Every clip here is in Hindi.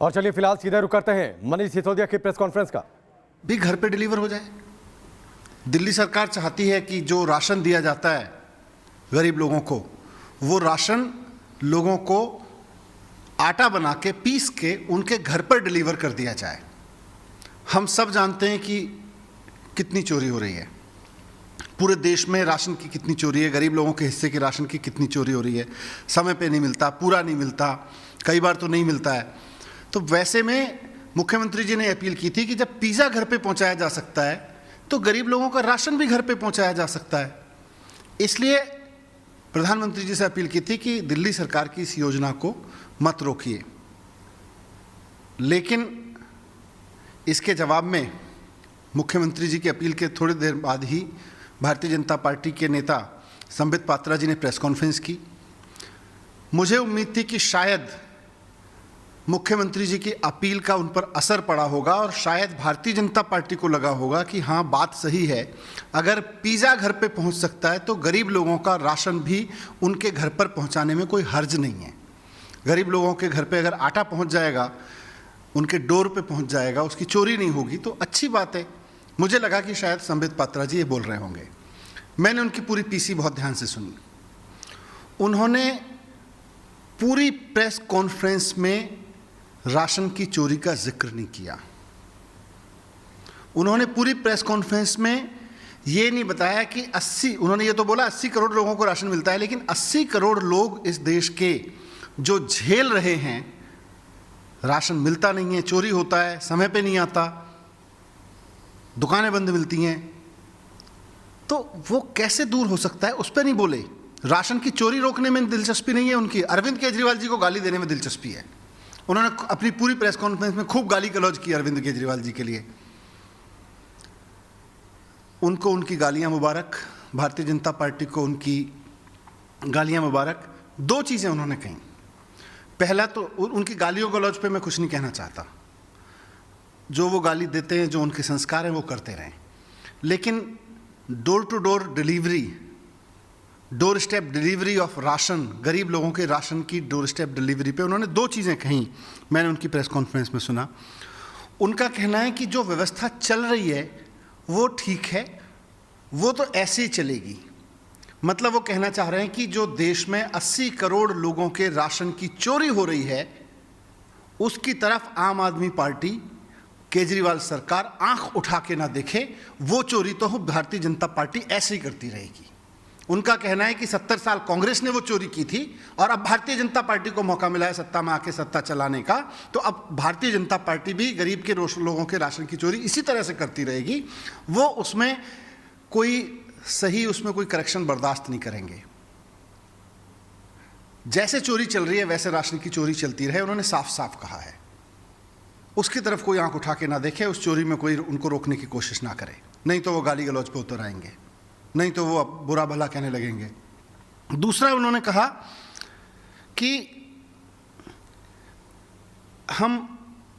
और चलिए फिलहाल सीधे रुक करते हैं मनीष सिसोदिया की प्रेस कॉन्फ्रेंस का। भी घर पे डिलीवर हो जाए। दिल्ली सरकार चाहती है कि जो राशन दिया जाता है गरीब लोगों को, वो राशन लोगों को आटा बना के पीस के उनके घर पर डिलीवर कर दिया जाए। हम सब जानते हैं कि कितनी चोरी हो रही है पूरे देश में, राशन की कितनी चोरी है, गरीब लोगों के हिस्से के राशन की कितनी चोरी हो रही है। समय पे नहीं मिलता, पूरा नहीं मिलता, कई बार तो नहीं मिलता है। तो वैसे में मुख्यमंत्री जी ने अपील की थी कि जब पिज़्ज़ा घर पे पहुंचाया जा सकता है तो गरीब लोगों का राशन भी घर पे पहुंचाया जा सकता है। इसलिए प्रधानमंत्री जी से अपील की थी कि दिल्ली सरकार की इस योजना को मत रोकिए। लेकिन इसके जवाब में मुख्यमंत्री जी की अपील के थोड़ी देर बाद ही भारतीय जनता पार्टी के नेता संबित पात्रा जी ने प्रेस कॉन्फ्रेंस की। मुझे उम्मीद थी कि शायद मुख्यमंत्री जी की अपील का उन पर असर पड़ा होगा और शायद भारतीय जनता पार्टी को लगा होगा कि हाँ, बात सही है, अगर पिज़्ज़ा घर पे पहुंच सकता है तो गरीब लोगों का राशन भी उनके घर पर पहुंचाने में कोई हर्ज नहीं है। गरीब लोगों के घर पे अगर आटा पहुंच जाएगा, उनके डोर पे पहुंच जाएगा, उसकी चोरी नहीं होगी तो अच्छी बात है। मुझे लगा कि शायद संबित पात्रा जी ये बोल रहे होंगे। मैंने उनकी पूरी पीसी बहुत ध्यान से सुनी। उन्होंने पूरी प्रेस कॉन्फ्रेंस में राशन की चोरी का जिक्र नहीं किया। उन्होंने पूरी प्रेस कॉन्फ्रेंस में ये नहीं बताया कि 80, उन्होंने ये तो बोला 80 करोड़ लोगों को राशन मिलता है, लेकिन 80 करोड़ लोग इस देश के जो झेल रहे हैं, राशन मिलता नहीं है, चोरी होता है, समय पे नहीं आता, दुकानें बंद मिलती हैं, तो वो कैसे दूर हो सकता है, उस पर नहीं बोले। राशन की चोरी रोकने में दिलचस्पी नहीं है उनकी, अरविंद केजरीवाल जी को गाली देने में दिलचस्पी है। उन्होंने अपनी पूरी प्रेस कॉन्फ्रेंस में खूब गाली गलौज की अरविंद केजरीवाल जी के लिए। उनको उनकी गालियां मुबारक, भारतीय जनता पार्टी को उनकी गालियां मुबारक। दो चीज़ें उन्होंने कहीं। पहला तो उनकी गालियों गलौज पे मैं कुछ नहीं कहना चाहता, जो वो गाली देते हैं, जो उनके संस्कार हैं वो करते रहें, लेकिन door to door delivery, door step delivery of ration, गरीब लोगों के राशन की डोर स्टेप डिलीवरी पे उन्होंने दो चीज़ें कहीं। मैंने उनकी प्रेस कॉन्फ्रेंस में सुना। उनका कहना है कि जो व्यवस्था चल रही है वो ठीक है, वो तो ऐसे ही चलेगी। मतलब वो कहना चाह रहे हैं कि जो देश में 80 करोड़ लोगों के राशन की चोरी हो रही है, उसकी तरफ आम आदमी पार्टी, केजरीवाल सरकार आंख उठा के ना देखे, वो चोरी तो भारतीय जनता पार्टी ऐसे ही करती रहेगी। उनका कहना है कि 70 साल कांग्रेस ने वो चोरी की थी और अब भारतीय जनता पार्टी को मौका मिला है सत्ता में आके सत्ता चलाने का, तो अब भारतीय जनता पार्टी भी गरीब के लोगों के राशन की चोरी इसी तरह से करती रहेगी। वो उसमें कोई सही, उसमें कोई करेक्शन बर्दाश्त नहीं करेंगे। जैसे चोरी चल रही है वैसे राशन की चोरी चलती रहे, उन्होंने साफ साफ कहा है। उसकी तरफ कोई आंख उठा के ना देखे, उस चोरी में कोई उनको रोकने की कोशिश ना करे, नहीं तो वो गाली गलौज पे उतर आएंगे, नहीं तो वो बुरा भला कहने लगेंगे। दूसरा उन्होंने कहा कि हम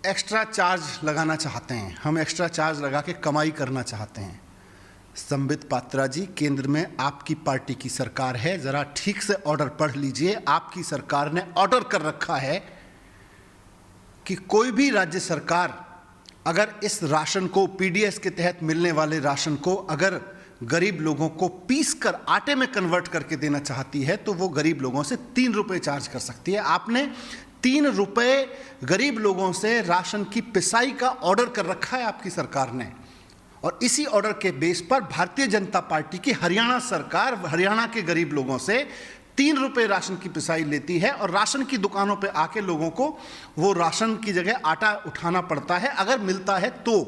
एक्स्ट्रा चार्ज लगाना चाहते हैं, हम एक्स्ट्रा चार्ज लगा के कमाई करना चाहते हैं। संबित पात्रा जी, केंद्र में आपकी पार्टी की सरकार है, जरा ठीक से ऑर्डर पढ़ लीजिए। आपकी सरकार ने ऑर्डर कर रखा है कि कोई भी राज्य सरकार अगर इस राशन को, पीडीएस के तहत मिलने वाले राशन को, अगर गरीब लोगों को पीस कर आटे में कन्वर्ट करके देना चाहती है तो वो गरीब लोगों से 3 रुपये चार्ज कर सकती है। आपने 3 रुपये गरीब लोगों से राशन की पिसाई का ऑर्डर कर रखा है आपकी सरकार ने, और इसी ऑर्डर के बेस पर भारतीय जनता पार्टी की हरियाणा सरकार हरियाणा के गरीब लोगों से 3 रुपये राशन की पिसाई लेती है और राशन की दुकानों पे आके लोगों को वो राशन की जगह आटा उठाना पड़ता है, अगर मिलता है तो।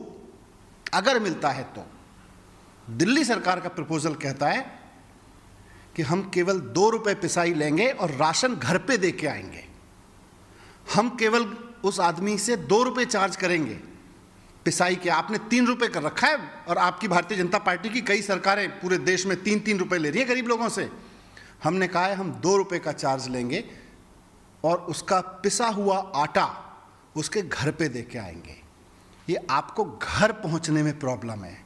अगर मिलता है तो दिल्ली सरकार का प्रपोजल कहता है कि हम केवल 2 रुपये पिसाई लेंगे और राशन घर पे दे के आएंगे। हम केवल उस आदमी से 2 रुपये चार्ज करेंगे पिसाई के। आपने 3 रुपये कर रखा है और आपकी भारतीय जनता पार्टी की कई सरकारें पूरे देश में 3-3 रुपये ले रही है गरीब लोगों से। हमने कहा है हम 2 रुपये का चार्ज लेंगे और उसका पिसा हुआ आटा उसके घर पे दे के आएंगे। ये आपको घर पहुंचने में प्रॉब्लम है,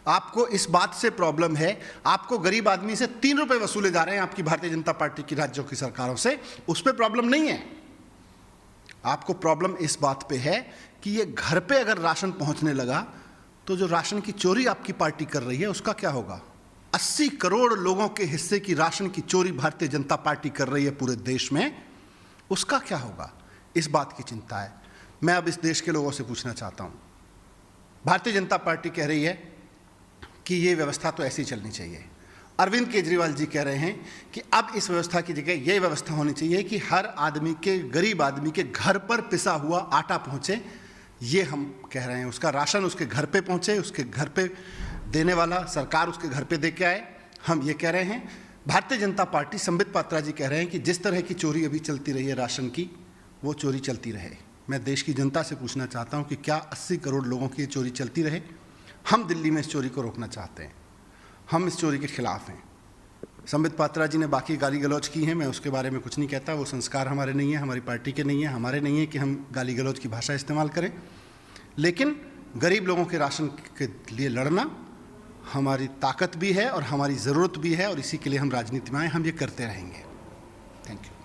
आपको इस बात से प्रॉब्लम है, आपको गरीब आदमी से 3 रुपये वसूले जा रहे हैं आपकी भारतीय जनता पार्टी की राज्यों की सरकारों से, उस पर प्रॉब्लम नहीं है। आपको प्रॉब्लम इस बात पे है कि ये घर पे अगर राशन पहुंचने लगा तो जो राशन की चोरी आपकी पार्टी कर रही है उसका क्या होगा? 80 करोड़ लोगों के हिस्से की राशन की चोरी भारतीय जनता पार्टी कर रही है पूरे देश में, उसका क्या होगा? इस बात की चिंता है। मैं अब इस देश के लोगों से पूछना चाहता हूं, भारतीय जनता पार्टी कह रही है कि ये व्यवस्था तो ऐसी चलनी चाहिए। अरविंद केजरीवाल जी कह रहे हैं कि अब इस व्यवस्था की जगह ये व्यवस्था होनी चाहिए कि हर आदमी के, गरीब आदमी के घर पर पिसा हुआ आटा पहुंचे। ये हम कह रहे हैं, उसका राशन उसके घर पे पहुंचे, उसके घर पे देने वाला सरकार उसके घर पे दे के आए। हम ये कह रहे हैं। भारतीय जनता पार्टी, संबित पात्रा जी कह रहे हैं कि जिस तरह की चोरी अभी चलती रही है राशन की, वो चोरी चलती रहे। मैं देश की जनता से पूछना चाहता हूं कि क्या 80 करोड़ लोगों की ये चोरी चलती रहे? हम दिल्ली में इस चोरी को रोकना चाहते हैं, हम इस चोरी के खिलाफ हैं। संबित पात्रा जी ने बाकी गाली गलौज की हैं, मैं उसके बारे में कुछ नहीं कहता, वो संस्कार हमारे नहीं है, हमारी पार्टी के नहीं है, हमारे नहीं है कि हम गाली गलौज की भाषा इस्तेमाल करें। लेकिन गरीब लोगों के राशन के लिए लड़ना हमारी ताकत भी है और हमारी ज़रूरत भी है, और इसी के लिए हम राजनीति में आए, हम ये करते रहेंगे। Thank you.